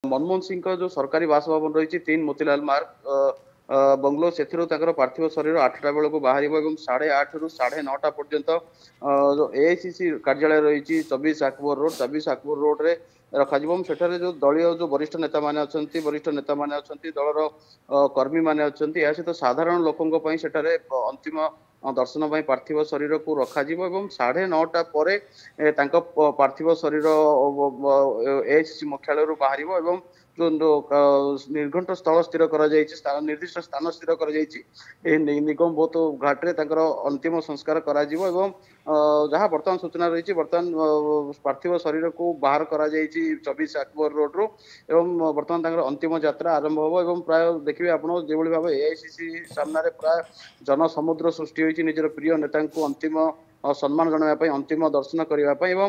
मनमोहन सिंह का जो सरकारी बासभवन रही 3 मोतीलाल मार्ग बंगलो से पार्थिव शरीर 8टा बेल को बाहर 8:30 रु 9:30 पर्यंत जो एआईसीसी कार्यालय रही 24 अक्बर रोड 24 अक्बर रोड रे रखा सेठारे जो दलीय जो वरिष्ठ नेता माने अछंती वरिष्ठ नेता माने अछंती दलर कर्मी माने अछंती या सहित साधारण लोकंक पई सेठारे अंतिम दर्शन ପାଇଁ पार्थिव शरीर को रखा 9:30 ପରେ ତାଙ୍କ पार्थिव शरीर एआईसीसी मुख्यालय बाहर एवं जो निर्घंट स्थल स्थिर निर्दिष्ट स्थान स्थिर कर निगम बोध घाट रे अंतिम संस्कार करा जहाँ बर्तमान सूचना रही बर्तमान पार्थिव शरीर को बाहर करा 24 अक्बर रोड रू एवं बर्तमान अंतिम यात्रा आरंभ हम प्राय देखिए आप जो भाव एआईसीसी सामने प्राय जनसमुद्र सृष्टि होती निजर प्रिय नेता अंतिम सम्मान जनाई अंतिम दर्शन करने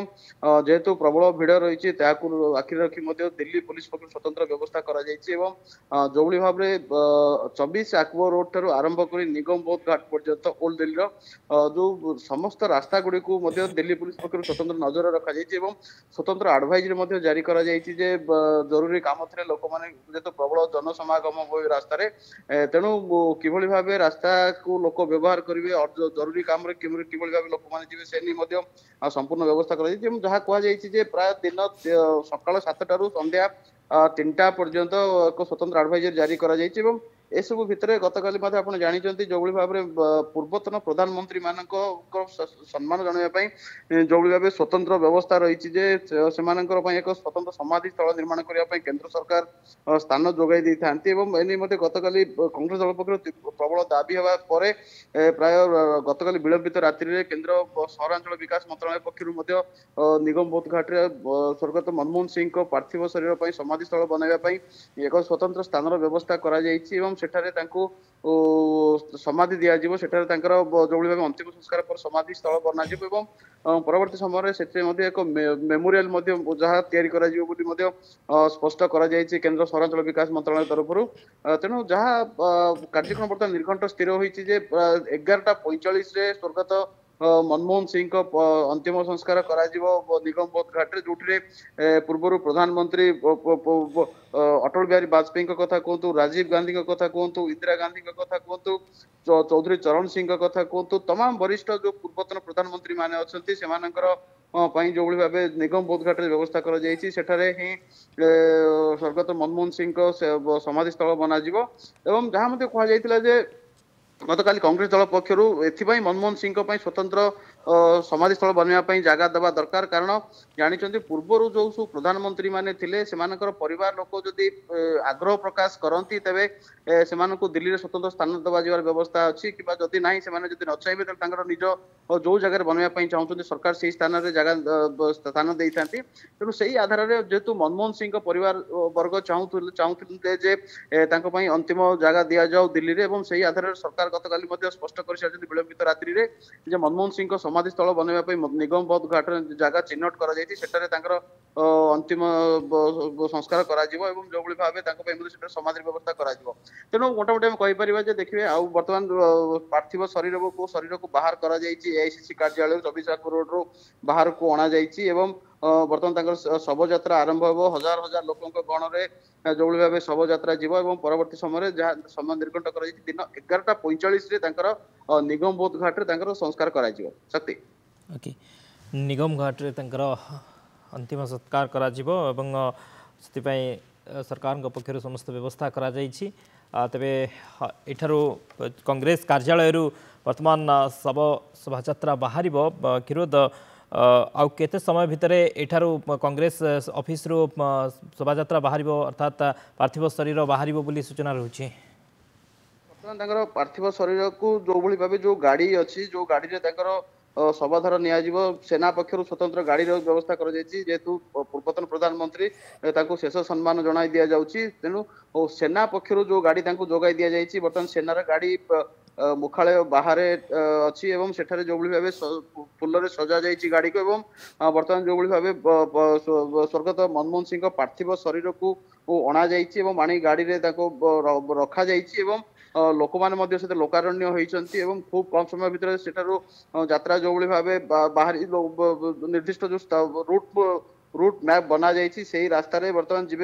जेहेतु प्रबल भिड़ रही आखिर रखी दिल्ली पुलिस पक्ष स्वतंत्र व्यवस्था करा जो भाव में 24 अक्बर रोड ठार आरंभ कर निगम बोध घाट पर्यंत ओल्ड दिल्ली जो समस्त रास्ता गुड़ी को दिल्ली पुलिस पक्ष स्वतंत्र नजर रखा स्वतंत्र आडभाइजरी जारी करा जरूरी काम थे लोक मैंने जेहेतु प्रबल जनसमागम हो रास्तार तेणु किभली भाव रास्ता को लोक व्यवहार करेंगे जरूरी काम किभली भाव लोक मैंने जी से नहीं संपूर्ण व्यवस्था जहाँ कहुई प्राय दिन सकाल 7टा रु संध्या 3टा पर्यंत एक स्वतंत्र आडभाइजरी जारी करा एसबू भितर गतकाली आप जानते जो भाव में पूर्वतन प्रधानमंत्री मान सम्मान जनाई जो भाव स्वतंत्र व्यवस्था रही एक स्वतंत्र समाधि स्थल निर्माण करने केंद्र सरकार स्थान जोगाई था गतकाली कांग्रेस दल पक्ष प्रबल दाबी हवा प्राय गतकाली विलंबित रात्रि केंद्र सहरांचल विकास मंत्रालय पक्ष निगम बोध घाट स्वर्गत मनमोहन सिंह पार्थिव शरीर समाधि स्थल बनवाई एक स्वतंत्र स्थान व्यवस्था करा सेठारे समाधि दिया सेठारे जो भाव अंतिम संस्कार पर समाधि स्थल बना परवर्ती समय से एक मेमोरियल जहाँ या स्पष्ट कर केंद्र सहरांचल विकास मंत्रालय तरफ तेणु जहाँ कार्यक्रम बर्तमान निर्घंट स्थिर होती 11:45 स्वर्गत मनमोहन सिंह अंतिम संस्कार करा निगम बोध घाट जो पूर्व प्रधानमंत्री अटल बिहारी वाजपेयी कथा कहतु राजीव गांधी कथा कहतु इंदिरा गांधी कथा कहतु चौधरी चरण सिंह कथा कहतु तमाम वरिष्ठ जो पूर्वतन प्रधानमंत्री माने अच्छे से जो भाव निगम बोध घाट व्यवस्था कर स्वर्गत मनमोहन सिंह समाधि स्थल बना जहाँ कहुई गतकाली कांग्रेस दल पक्षर मनमोहन सिंह स्वतंत्र समाधि स्थल बनवाई जगह देवा दरकार कारण जानी पूर्वर जो सब प्रधानमंत्री माने थिले परिवार लोक जदि आग्रह प्रकाश करती तेरे से दिल्ली में स्वतंत्र स्थान देवा जबार व्यवस्था अच्छी कि जदि ना से न चाहिए निज जो जगह बनवाई चाहते सरकार से स्थान जगह स्थान दे था तेणु से आधार में जेहेतु मनमोहन सिंह परिवार वर्ग चाहते अंतिम जगह दि जाऊ दिल्ली में से आधार में सरकार गतकाली स्पष्ट कर सारी विलंबित रात्रि में मनमोहन सिंह समाधि स्थल बनवाई निगम बोध घाट जगह चिन्हट कर अंतिम संस्कार करा जो भाव समाधि व्यवस्था करा तेणु मोटामोटी आम कहीपर देखिए आउ बर्तमान पार्थिव शरीर को बाहर कर एआईसीसी कार्यालय 24 अक्बर रोड रू बाहर को अणा बर्तमान शव यात्रा आरंभ हो हजार हजार लोकों गण में जो भाव शव यात्रा जीव परवर्ती समय जहाँ समय निर्घंट कर दिन 11:45 निगम बोध घाट संस्कार करा शक्ति ओके निगम घाट अंतिम संस्कार करा सरकार पक्षर समस्त व्यवस्था करा तेबे एठारू कांग्रेस कार्यालय वर्तमान शोभा यात्रा बाहर किरोद आउ केते समय भितर एठारू कांग्रेस ऑफिस रो शोभा यात्रा बाहर अर्थात पार्थिव शरीर बाहर बोली सूचना रही बर्तमान पार्थिव शरीर को जो भाव जो गाड़ी अच्छी जो गाड़ी शवधार नि सेना पक्षर स्वतंत्र गाड़ी व्यवस्था जेहेतु पूर्वतन प्रधानमंत्री शेष सम्मान जनाई दि जाऊँगी तेणु सेना पक्षर जो गाड़ी जोगाई दि जाए बर्तमान सेनार गाड़ी मुख्यालय बाहर अच्छी सेठारे जो भाव फुल सजा गाड़ी को बर्तमान जो भाव स्वर्गत मनमोहन सिंह पार्थिव शरीर को अणा आनी गाड़ी में रखा लोक मैंने लोकारण्य होती खूब कम समय भितर सेठारू यात्रा जो भाव बाहर निर्दिष्ट जो रूट मैप बना से रास्तार बर्तमान जी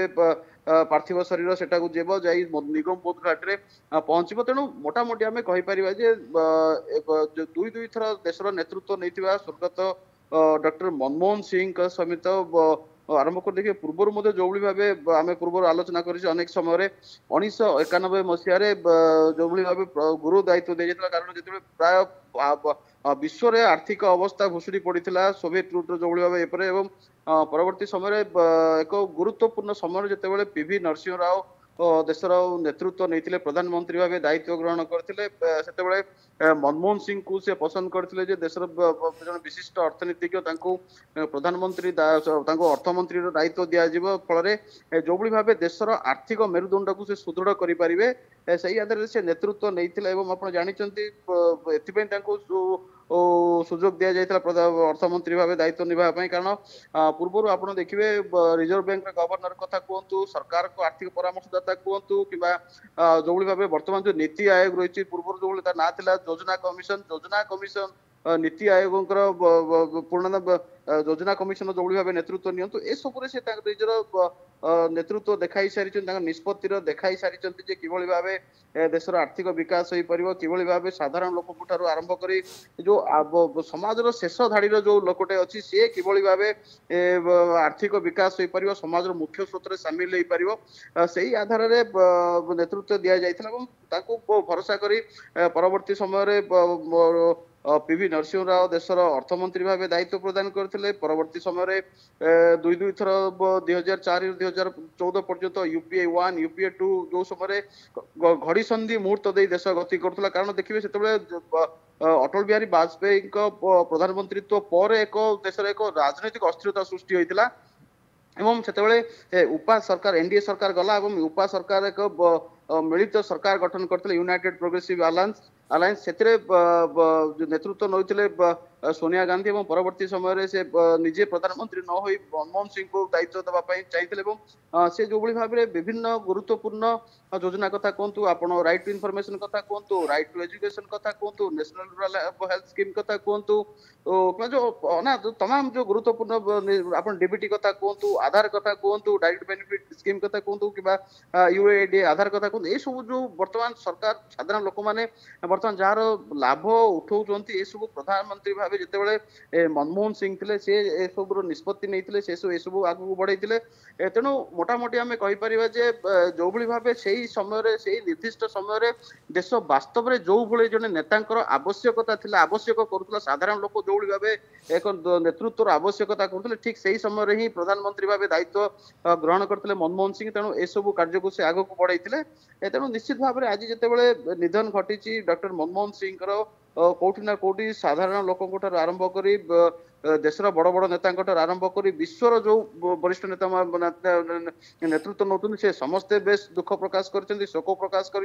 पार्थिव शरीर सेटा जीव जाई निगम बोध घाट रे पहुंचब। तेणु मोटामोटी आम कहीपर जे दुई दुई थर देशर नेतृत्व नहीं स्वर्गत डॉक्टर मनमोहन सिंह समेत आरंभ कर देखिए पूर्व जो भाव आम पूर्व आलोचना कर अनेक समय 1991 मसीह जो भाव गुरु दायित्व दी जाता कारण जो प्राय विश्व रे आर्थिक अवस्था भुशुड़ी पड़ा सोवियत रूट जो भाव एपरे एवं परवर्ती समय एक गुरुत्वपूर्ण समय जिते पीवी नरसिंह राव देशर नेतृत्व नहीं प्रधानमंत्री भाव दायित्व ग्रहण करते मनमोहन सिंह को से पसंद करते देशर जन विशिष्ट अर्थनीतिज्ञ प्रधानमंत्री अर्थमंत्री दायित्व दिज्व फल जो भाव देशर आर्थिक मेरुदंड को से सुदृढ़ करें से आधार से नेतृत्व नहीं आप जानते सुजोग दि जाता अर्थमंत्री भाव दायित्व निभाई कारण पूर्व आप देखिए रिजर्व बैंक गवर्नर कथा कहतु सरकार को आर्थिक परामर्शदाता कहतु कि जो भाव बर्तमान जो नीति आयोग रही पूर्व जो ना योजना कमिशन नीति आयोग पूर्ण योजना कमिशन जो भाव नेतृत्व नियंतु ए सब निजर नेतृत्व देखाई सारी निष्पत्तिर देखाई सारी कि भाव देशर आर्थिक विकास हो पार कि भाव साधारण लोक आरंभ कर जो समाज शेष धाड़ी जो लोकटे अच्छी सी कि भाव आर्थिक विकास हो पार समाज मुख्य स्रोत सामिल हो पार से आधार नेतृत्व दि जाता भरोसा कर परवर्ती समय पीवी नरसिंह राव देशर अर्थमंत्री भाव दायित्व प्रदान करते परवर्ती समय दुई दुई थर 2004 2014 पर्यंत यूपीए 1 यूपीए 2 जो समय घड़ी संधि मुहूर्त दे देश गति करुला कारण देखिए से अटल बिहारी वाजपेयी प्रधानमंत्रित्व पर एक देश एक राजनैतिक अस्थिरता सृष्टि होता एवं से उपा सरकार एनडीए सरकार गला उपा सरकार एक मिलित सरकार गठन करते यूनाइटेड प्रोग्रेसिव अलायंस से नेतृत्व नौते सोनिया गांधी और परवर्ती समय से निजे प्रधानमंत्री न हो मनमोहन सिंह को दायित्व देवाई चाहिए से जो भाव विभिन्न गुरुत्वपूर्ण योजना कथा कहतु आप राइट टू इनफॉरमेशन कथा कहतु राइट टू एजुकेशन कथा कहतु नेशनल रूरल हेल्थ स्कीम कथा कहतु जो तमाम जो गुरुत्वपूर्ण आप डीबीटी कथा कहतु आधार कथा कहतु डायरेक्ट बेनिफिट स्कीम कथा कहतु कि यूएडी आधार कथा कहतु ये सब जो वर्तमान सरकार साधारण लोक मैंने बर्तमान जार लाभ उठाऊँ ये सब प्रधानमंत्री भाव जिते मनमोहन सिंह थे सी सब निष्पत्ति नहीं से सब आगू बढ़े तेणु मोटामोटी आम कहीपर जो भाव से समय से निर्दिष्ट समय देश वास्तव में जो भाई जन नेता आवश्यकता थिला आवश्यक करुला साधारण लोक जो भाव एक नेतृत्व आवश्यकता करुले ठीक से समय ही प्रधानमंत्री भाव दायित्व ग्रहण करते मनमोहन सिंह तेणु ए सब कार्य को से आगे बढ़ाई तेणु निश्चित भाव में आज जिते निधन घटी डॉक्टर मनमोहन सिंह कोठी ना कोठी साधारण लोक आरंभ कर देशर बड़ बड़ नेता आरंभ कर विश्वर जो वरिष्ठ नेता नेतृत्व नौ से समस्ते बेस दुख प्रकाश कर शोक प्रकाश कर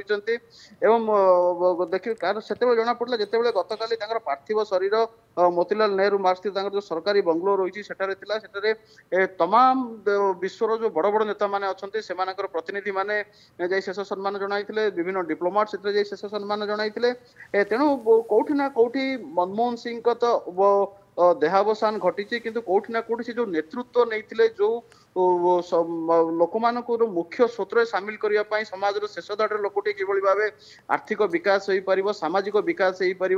देखिए से जना पड़ा जिते गत काली पार्थिव शरीर मोतीलाल नेहरू मार्ग स्थित जो सरकारी बंगलो रही है तमाम विश्वर जो बड़ बड़ नेता मैंने अच्छा से प्रतिनिधि मैंने जा शेष सम्मान जन विभिन्न डिप्लोमाट से शेष सम्मान जन तेणु कौटी ना कौटी मनमोहन सिंह का तो देहावसान घटी किंतु कौटी ना कौटी से जो नेतृत्व नहीं जो लोक मान मुख्य स्रोत सामिल करने समाज शेष धाड़ लोकटे कि भाव आर्थिक विकास हो पार सामाजिक विकास हो पार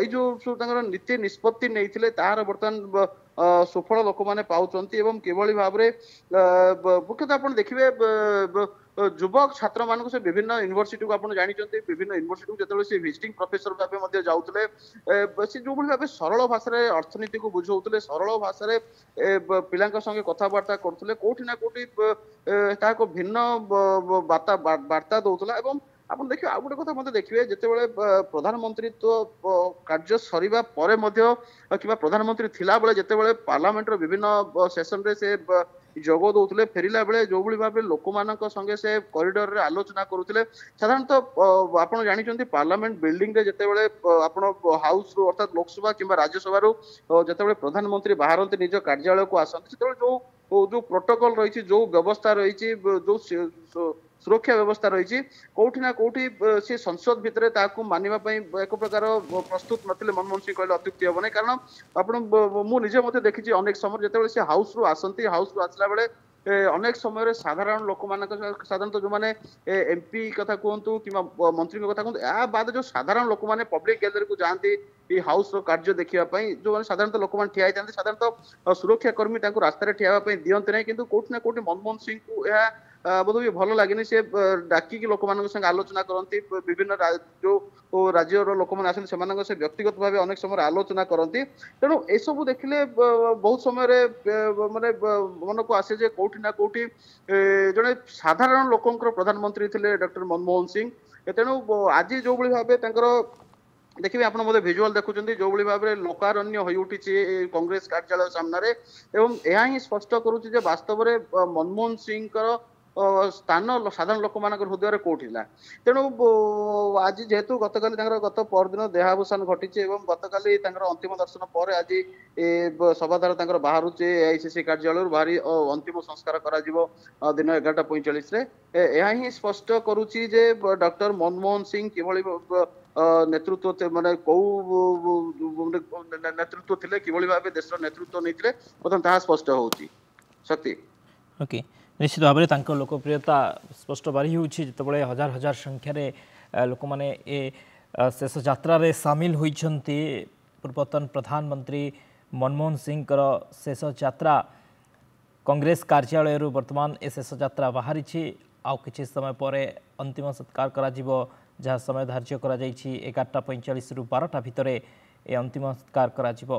ये जो नीति निष्पत्ति नहीं तार बर्तमान सुफल लोक मैंने पाँच किभली भाव मुख्यतः आप देखिए युवक छात्र मान से विभिन्न यूनिवर्सिटी को आप जानते विभिन्न यूनिवर्सिटी को जो विजिटिंग प्रोफेसर भाव जाऊे से जो भाव सरल भाषा अर्थनीति को बुझाऊे सरल भाषा पिला संगे कथबार्ता करते कौटी ना कौटी भिन्न वार्ता दौला आप देखिए आ गोटे कथा मत देखिए जिते प्रधानमंत्रीत्व कार्य सरीबा परे कि प्रधानमंत्री थिला बेले जिते पार्लियामेंट विभिन्न सेसन रे से जोग दौले फेरला बेले जो भाव लोक मान संगे से कॉरिडोर रे आलोचना करुले साधारणतः आप जानते पार्लियामेंट बिल्डिंग रे जिते आप हाउस रू अर्थात लोकसभा किंबा राज्यसभा जिते प्रधानमंत्री बाहर निज कार्यालय को आसती जो प्रोटोकॉल रही जो व्यवस्था रही जो सुरक्षा व्यवस्था रही कौटी ना कौटी सी संसद भितर मानिबा एक प्रकार प्रस्तुत नथिले मनमोहन सिंह कहले अत्युक्ति हम ना कारण आप मुझे देखी अनेक समय जिते हाउस रू आसती हाउस रू आसला बेले ଅନେକ ସମୟରେ ସାଧାରଣ ଲୋକମାନଙ୍କ ସାଧାରଣତଃ ଯୋଉମାନେ ଏମପି କଥା କୁହନ୍ତୁ କିମ୍ବା ମନ୍ତ୍ରୀଙ୍କ କଥା କୁହନ୍ତୁ, ଏହା ବାଦ ଯୋଉ ସାଧାରଣ ଲୋକମାନେ ପବ୍ଲିକ ଗ୍ୟାଲେରୀକୁ ଯାଆନ୍ତି ଏଇ ହାଉସ ର କାର୍ଯ୍ୟ ଦେଖିବା ପାଇଁ, ଯୋଉମାନେ ସାଧାରଣତଃ ଲୋକମାନେ ଠିଆ ହେଇଥାନ୍ତି, ସାଧାରଣତଃ ସୁରକ୍ଷା କର୍ମୀ ତାଙ୍କୁ ରାସ୍ତାରେ ଠିଆ ହେବା ପାଇଁ ଦିଅନ୍ତି ନାହିଁ, କିନ୍ତୁ କୋଉଠି ନା କୋଉଠି ମନମୋହନ ସିଂଙ୍କୁ ଏହା ବୋଧହୁଏ ଭଲ ଲାଗେନି। ସେ ଡାକିକି ଲୋକମାନଙ୍କ ସାଙ୍ଗେ ଆଲୋଚନା କରନ୍ତି, ବିଭିନ୍ନ ଯୋଉ ରାଜ୍ୟର ଲୋକମାନେ ଆସନ୍ତି ସେମାନଙ୍କ ସେ ବ୍ୟକ୍ତିଗତ ଭାବେ ଅନେକ ସମୟରେ ଆଲୋଚନା କରନ୍ତି। ତେଣୁ ଏସବୁ ଦେଖିଲେ ବହୁତ ସମୟରେ ମାନେ ମନକୁ ଆସେ ଯେ କୋଉଠି ନା କୋଉଠି ଜଣେ ସାଧାରଣ ଲୋକଙ୍କର ପ୍ରଧାନମନ୍ତ୍ରୀ ଥିଲେ ଡକ୍ଟର ମନମୋହନ ସିଂ। ତେଣୁ ଆଜି ଯୋଉଭଳି ଭାବେ ତାଙ୍କର ଦେଖିବେ, ଆପଣ ବୋଧେ ଭିଜୁଆଲ ଦେଖୁଛନ୍ତି ଯୋଉଭଳି ଭାବରେ ଲୋକାରଣ୍ୟ ହୋଇ ଉଠିଛି କଂଗ୍ରେସ କାର୍ଯ୍ୟାଳୟ ସାମ୍ନାରେ, ଏବଂ ଏହା ହିଁ ସ୍ପଷ୍ଟ କରୁଛି ଯେ ବାସ୍ତବରେ ମନମୋହନ ସିଂଙ୍କର ସ୍ଥାନ ସାଧାରଣ ଲୋକମାନଙ୍କର ହୃଦୟରେ କୋଉଠି ଥିଲା। ତେଣୁ ଆଜି ଯେହେତୁ ଗତକାଲି ତାଙ୍କର ଗତ ପରଦିନ ଦେହାବସାନ ଘଟିଛି ଏବଂ ଗତକାଲି ତାଙ୍କର ଅନ୍ତିମ ଦର୍ଶନ ପରେ ଆଜି ସଭାଧାର ତାଙ୍କର ବାହାରୁଛି ଏଆଇସିସି କାର୍ଯ୍ୟାଳୟରୁ ବାହାରି ଅନ୍ତିମ ସଂସ୍କାର କରାଯିବ ଦିନ 11:45ରେ। ଏହା ହିଁ ସ୍ପଷ୍ଟ କରୁଛି ଯେ ଡକ୍ଟର ମନମୋହନ ସିଂ କିଭଳି ନେତୃତ୍ୱ ମାନେ କୋଉ ନେତୃତ୍ୱ ଥିଲେ, କିଭଳି ଭାବେ ଦେଶର ନେତୃତ୍ୱ ନେଇଥିଲେ, ବର୍ତ୍ତମାନ ତାହା ସ୍ପଷ୍ଟ ହଉଛି। ଶକ୍ତି ଓକେ, ନିଶ୍ଚିତ ଭାବରେ ତାଙ୍କ ଲୋକପ୍ରିୟତା ସ୍ପଷ୍ଟ ବାରି ହେଉଛି ଯେତେବେଳେ ହଜାର ହଜାର ସଂଖ୍ୟାରେ ଲୋକମାନେ ଏ ଶେଷ ଯାତ୍ରାରେ ସାମିଲ ହୋଇଛନ୍ତି। ପୂର୍ବତନ ପ୍ରଧାନମନ୍ତ୍ରୀ ମନମୋହନ ସିଂଙ୍କର ଶେଷ ଯାତ୍ରା କଂଗ୍ରେସ କାର୍ଯ୍ୟାଳୟରୁ ବର୍ତ୍ତମାନ ଏ ଶେଷ ଯାତ୍ରା ବାହାରିଛି। ଆଉ କିଛି ସମୟ ପରେ ଅନ୍ତିମ ସତ୍କାର କରାଯିବ, ଯାହା ସମୟ ଧାର୍ଯ୍ୟ କରାଯାଇଛି 11:45ରୁ 12ଟା ଭିତରେ ଏ ଅନ୍ତିମ ସତ୍କାର କରାଯିବ।